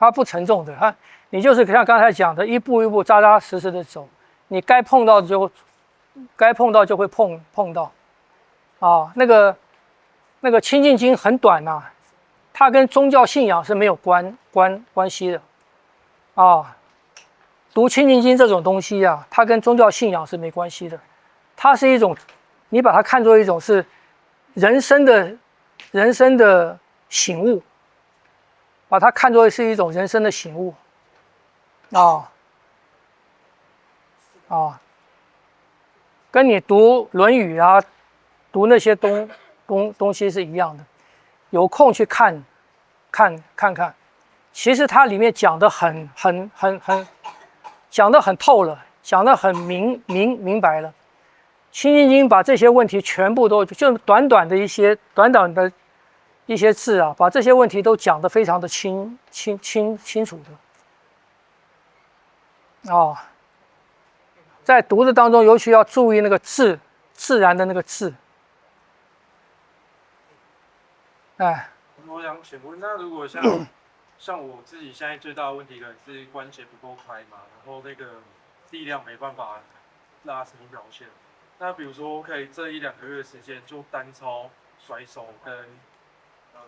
它不沉重的，你就是像刚才讲的，一步一步扎扎实实的走，你该碰到就会碰到，啊，那个清净经很短呐、它跟宗教信仰是没有关系的，啊，读清净经这种东西啊，它跟宗教信仰是没关系的，它是一种，你把它看作一种是人生的醒悟。把它看作是一种人生的醒悟，跟你读《论语》啊，读那些东西是一样的。有空去看，其实它里面讲的讲得很透了，讲得很明白了。清净经把这些问题全部都就短短的一些字啊，把这些问题都讲得非常的清楚的在读的当中，尤其要注意那个自然的那个字。哎，我想请问，那如果像我自己现在最大的问题可能是关节不够开嘛，然后那个力量没办法拉成一条线。那比如说，可以这1、2个月的时间就单操甩手跟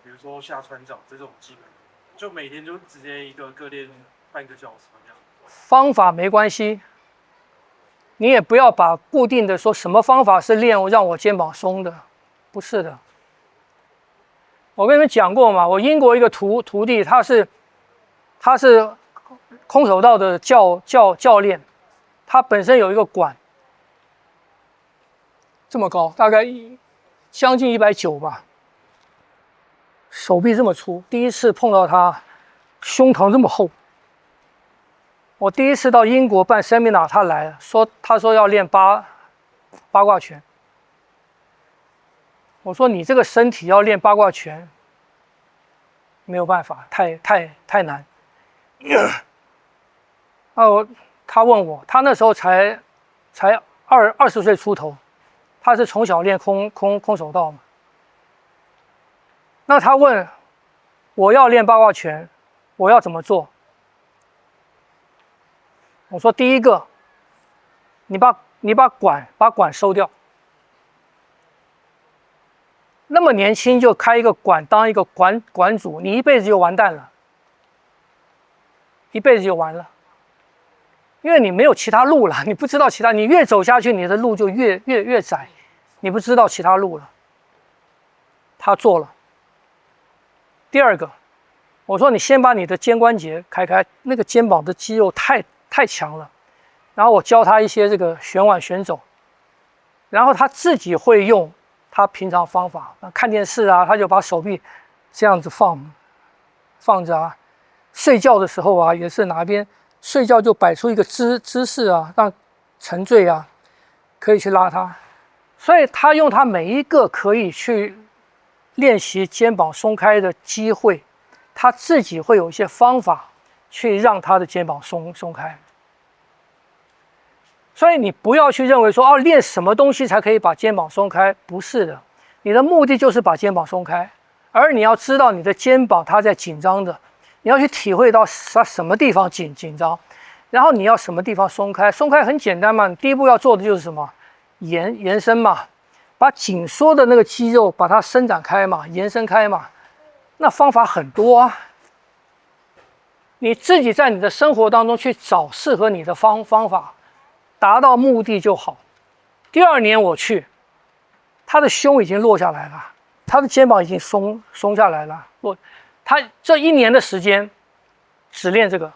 比如说下船长这种基本，就每天就直接各练半个小时这样。方法没关系，你也不要把固定的说什么方法是练让我肩膀松的，不是的。我跟你们讲过嘛，我英国一个徒弟，他是空手道的教练，他本身有一个管这么高，大概将近190吧。手臂这么粗，第一次碰到他，胸膛这么厚。我第一次到英国办 seminar， 他来了，他说要练八卦拳。我说你这个身体要练八卦拳，没有办法，太难。他问我，他那时候才20岁出头，他是从小练空手道嘛。那他问我要练八卦拳，我要怎么做？我说第一个，你把管收掉。那么年轻就开一个馆当一个馆主，你一辈子就完蛋了，一辈子就完了，因为你没有其他路了，你不知道其他，你越走下去，你的路就越窄，你不知道其他路了。他做了。第二个，我说你先把你的肩关节开，那个肩膀的肌肉太强了，然后我教他一些这个旋腕旋走，然后他自己会用他平常方法，看电视啊，他就把手臂这样子放着啊，睡觉的时候啊，也是哪边睡觉就摆出一个姿势啊，让沉醉啊，可以去拉他，所以他用他每一个可以去练习肩膀松开的机会，他自己会有一些方法去让他的肩膀松开。所以你不要去认为说练什么东西才可以把肩膀松开，不是的，你的目的就是把肩膀松开，而你要知道你的肩膀它在紧张的，你要去体会到它什么地方紧张，然后你要什么地方松开。松开很简单嘛，第一步要做的就是什么？延伸嘛，把紧缩的那个肌肉把它伸展开嘛，延伸开嘛。那方法很多啊，你自己在你的生活当中去找适合你的方法，达到目的就好。第2年我去，他的胸已经落下来了，他的肩膀已经松下来了。他这1年的时间只练这个，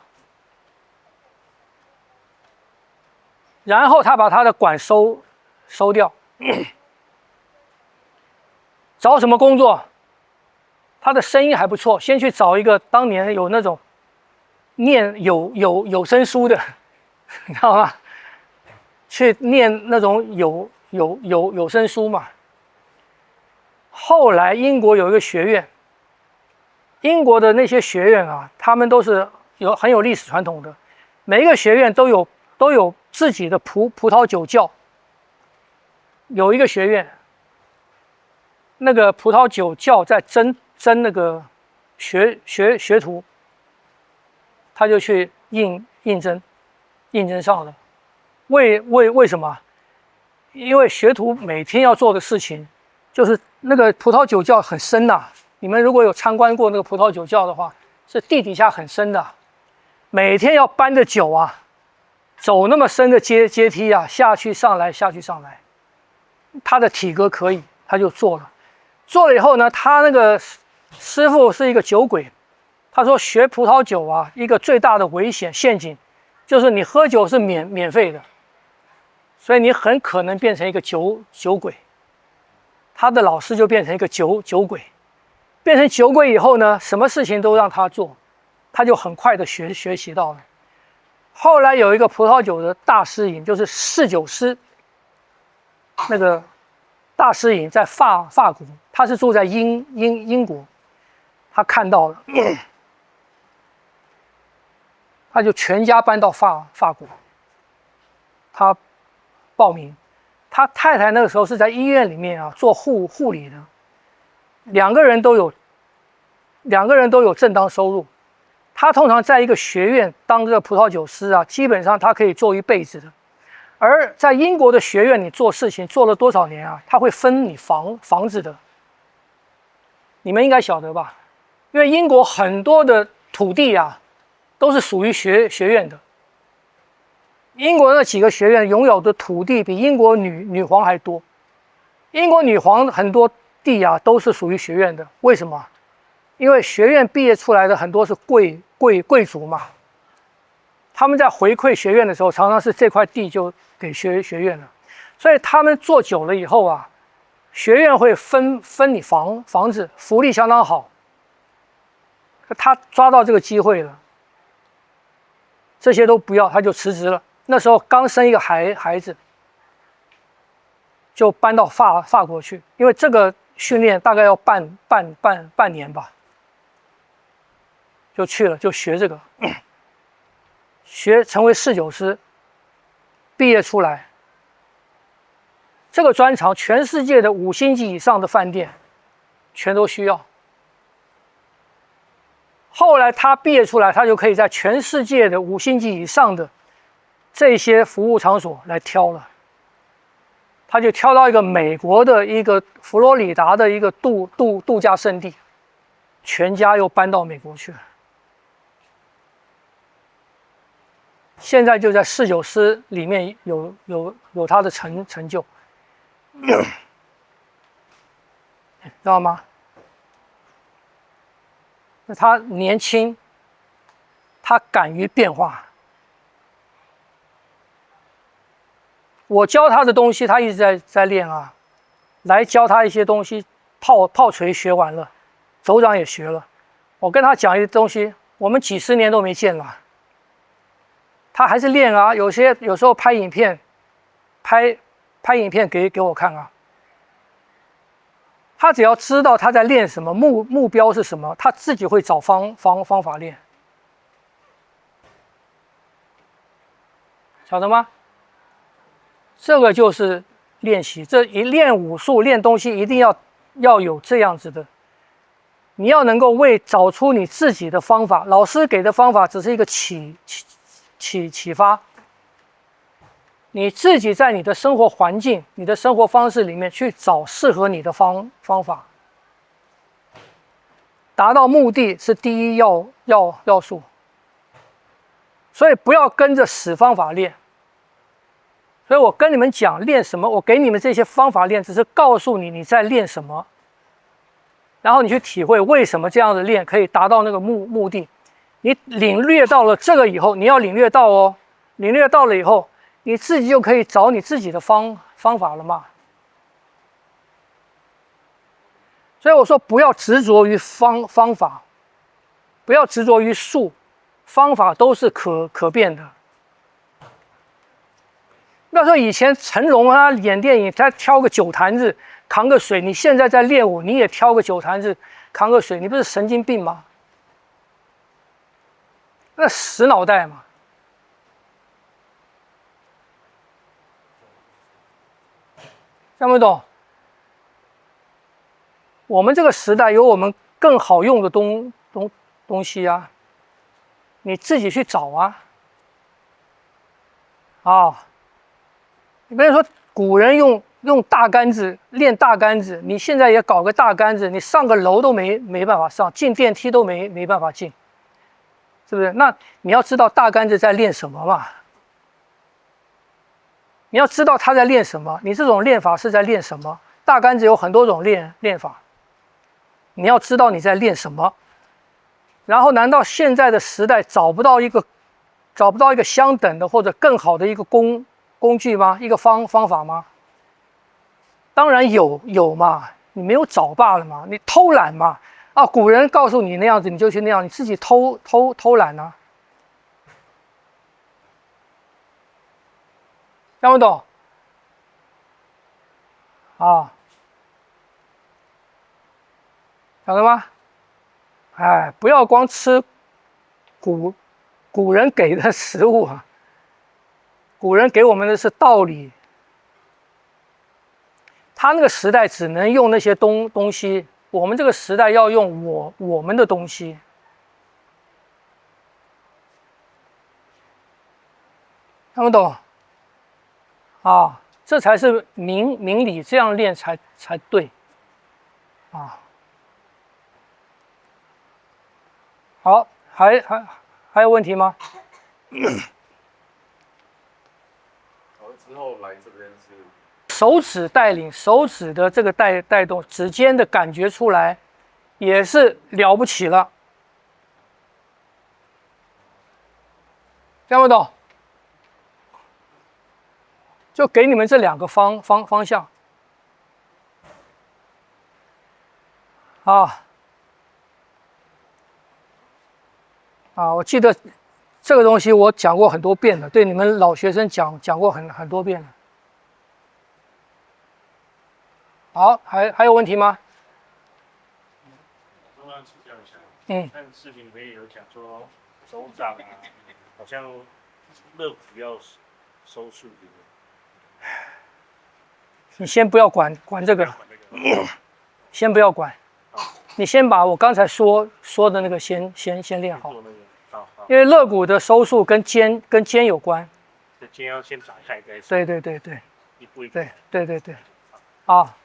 然后他把他的管收掉。找什么工作？他的声音还不错，先去找一个当年有那种念有声书的，你知道吗？去念那种有声书嘛。后来英国有一个学院，英国的那些学院啊，他们都是很有历史传统的，每一个学院都有自己的葡萄酒窖。有一个学院，那个葡萄酒窖在争那个学徒，他就去应征上了。为什么？因为学徒每天要做的事情，就是那个葡萄酒窖很深呐、你们如果有参观过那个葡萄酒窖的话，是地底下很深的，每天要搬着酒啊，走那么深的阶梯啊，下去上来。他的体格可以，他就做了。做了以后呢，他那个师傅是一个酒鬼，他说学葡萄酒啊，一个最大的危险陷阱，就是你喝酒是免费的，所以你很可能变成一个酒鬼。他的老师就变成一个酒鬼，变成酒鬼以后呢，什么事情都让他做，他就很快的学习到了。后来有一个葡萄酒的大师饮，就是侍酒师，那个大师饮在法国，他是住在英国，他看到了，他就全家搬到法国，他报名。他太太那个时候是在医院里面啊做护理的，两个人都有正当收入。他通常在一个学院当这个葡萄酒师啊，基本上他可以做一辈子的。而在英国的学院，你做事情做了多少年啊，他会分你房子的。你们应该晓得吧？因为英国很多的土地啊，都是属于学院的。英国那几个学院拥有的土地比英国女皇还多。英国女皇很多地啊都是属于学院的，为什么？因为学院毕业出来的很多是贵族嘛，他们在回馈学院的时候，常常是这块地就给学院了，所以他们做久了以后啊，学院会分你房子，福利相当好。他抓到这个机会了，这些都不要，他就辞职了。那时候刚生一个孩子，就搬到法国去，因为这个训练大概要半年吧，就去了，就学这个，成为侍酒师，毕业出来，这个专长全世界的5星级以上的饭店全都需要。后来他毕业出来，他就可以在全世界的5星级以上的这些服务场所来挑了。他就挑到一个美国的一个佛罗里达的一个度假胜地，全家又搬到美国去了。现在就在侍酒师里面有他的成就，知道吗？那他年轻，他敢于变化。我教他的东西，他一直在练啊。来教他一些东西，炮锤学完了，手掌也学了。我跟他讲一些东西，我们几十年都没见了，他还是练啊。有时候拍影片，拍影片给我看啊。他只要知道他在练什么，目标是什么，他自己会找方法练，晓得吗？这个就是练习。这一练武术、练东西，一定要有这样子的。你要能够找出你自己的方法，老师给的方法只是一个启发。你自己在你的生活环境、你的生活方式里面去找适合你的方法，达到目的是第一要素。所以不要跟着死方法练。所以我跟你们讲练什么，我给你们这些方法练，只是告诉你在练什么，然后你去体会为什么这样的练可以达到那个目的。你领略到了这个以后，你要领略到哦，领略到了以后，你自己就可以找你自己的方法了嘛。所以我说不要执着于方法，不要执着于术，方法都是可变的。那时候以前成龙他演电影，他挑个酒坛子扛个水，你现在在练武，你也挑个酒坛子扛个水，你不是神经病吗？那死脑袋嘛！听不懂？我们这个时代有我们更好用的东西啊！你自己去找啊。啊，你比如说古人用大杆子练大杆子，你现在也搞个大杆子，你上个楼都没办法上，进电梯都没办法进，是不是？那你要知道大杆子在练什么嘛？你要知道他在练什么，你这种练法是在练什么？大杆子有很多种练法，你要知道你在练什么。然后，难道现在的时代找不到一个相等的或者更好的一个工具吗？一个方法吗？当然有嘛，你没有找罢了嘛，你偷懒嘛。啊，古人告诉你那样子，你就去那样，你自己偷懒呢、听不懂？啊，晓得吗？哎，不要光吃古人给的食物啊，古人给我们的是道理。他那个时代只能用那些东西，我们这个时代要用我们的东西。听不懂？啊，这才是明理，这样练才对。啊，好，还有问题吗？之后来这边是手指带领，手指的这个带动，指尖的感觉出来，也是了不起了。听不懂？就给你们这两个方向。啊，我记得这个东西我讲过很多遍了，对你们老学生讲过很多遍了。好，还有问题吗？我想请教一下，看视频里面有讲说手掌啊，好像肋骨要收束，你先不要管这个，先不要管，你先把我刚才说的那个先练好，因为肋骨的收束跟肩有关。肩要先打开再说。对，一步一步。对，啊，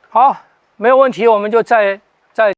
好，没有问题，我们就再